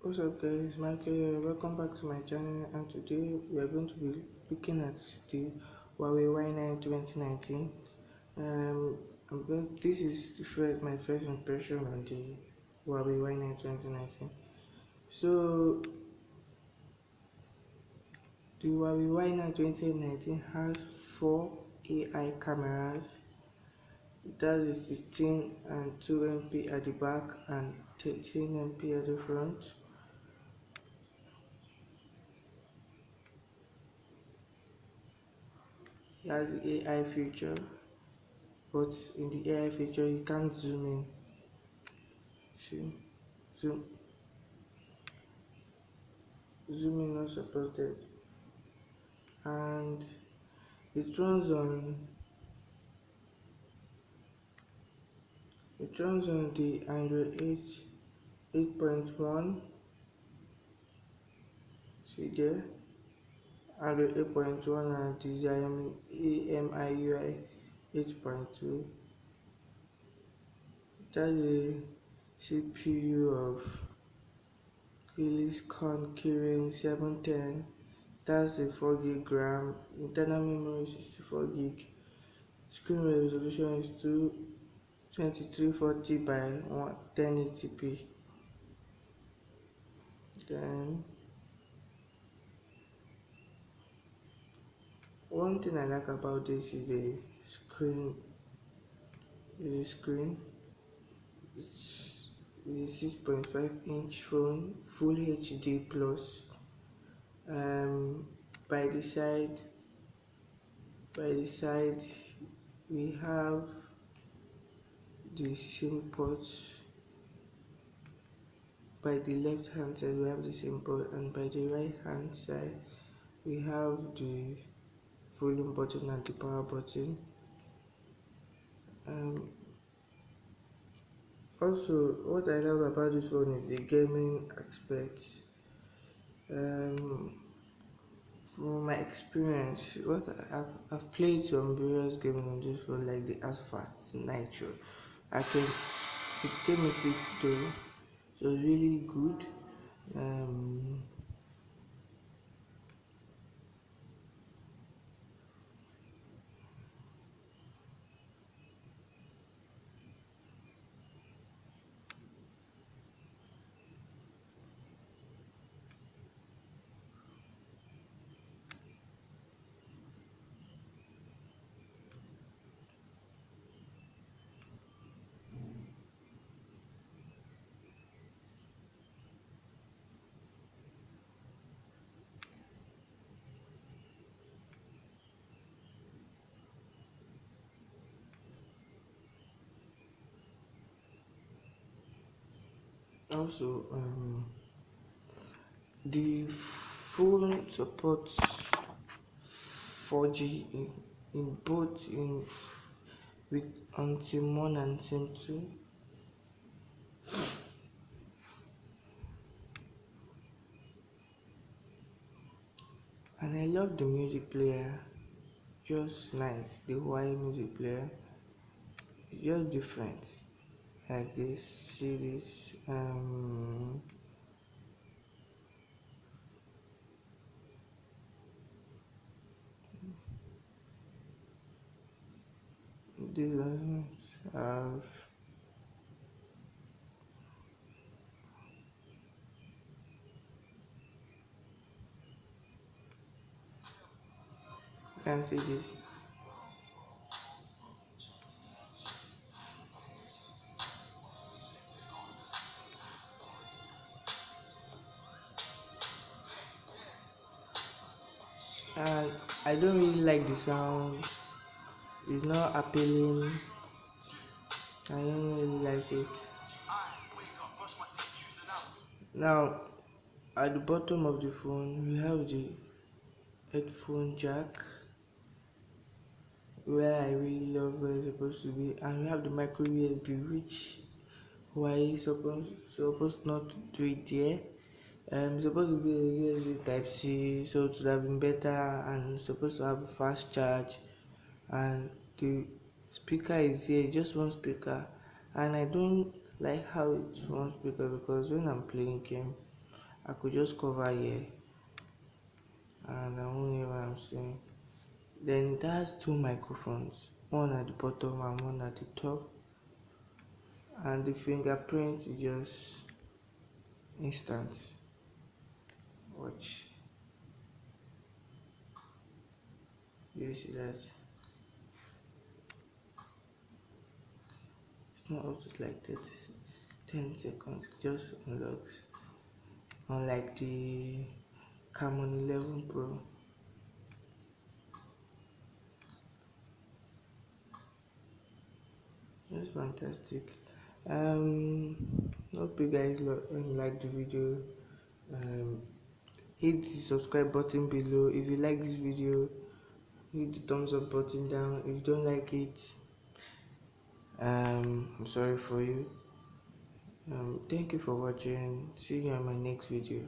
What's up guys, Michael here. Welcome back to my channel, and today we are going to be looking at the Huawei Y9 2019. This is my first impression on the Huawei Y9 2019. So the Huawei Y9 2019 has 4 AI cameras. It has a 16 and 2 MP at the back and 13 MP at the front. It has the AI feature, but in the AI feature you can't zoom in. See, zoom in not supported, and it runs on the Android 8.1. See there, Android 8.1 and the AMIUI 8.2. It has a CPU of Hisilicon Kirin 710. That's a 4 GB RAM. Internal memory 64 GB. Screen resolution is 2340 by 1080p. Then one thing I like about this is the screen. It's a 6.5-inch phone, full HD plus. By the side we have the SIM ports. By the left hand side we have the SIM port, and by the right hand side we have the volume button and the power button. Also, what I love about this phone is the gaming aspect. From my experience, I've played some various games on this phone, like the Asphalt Nitro. It came with it though. It was really good. Also, the phone supports 4G in both with on SIM 1 and SIM 2. And I love the music player, just nice. The Huawei music player is just different. Like this series, these have you can see this. And I don't really like the sound. It's not appealing. I don't really like it. Now, at the bottom of the phone, we have the headphone jack, where I really love where it's supposed to be, and we have the micro USB, which Huawei supposed not to do it there. It's supposed to be a USB Type C, so it would have been better, and supposed to have a fast charge. And the speaker is here, just one speaker, and I don't like how it's one speaker, because when I'm playing game I could just cover here and I won't hear what I'm saying. Then it has two microphones, one at the bottom and one at the top, and the fingerprint is just instant. Watch, you see that it's not up to like 10 seconds, it just unlocks, unlike the Camon 11 Pro. That's fantastic. Hope you guys like the video. Hit the subscribe button below. If you like this video, hit the thumbs up button down. If you don't like it, I'm sorry for you. Thank you for watching. See you in my next video.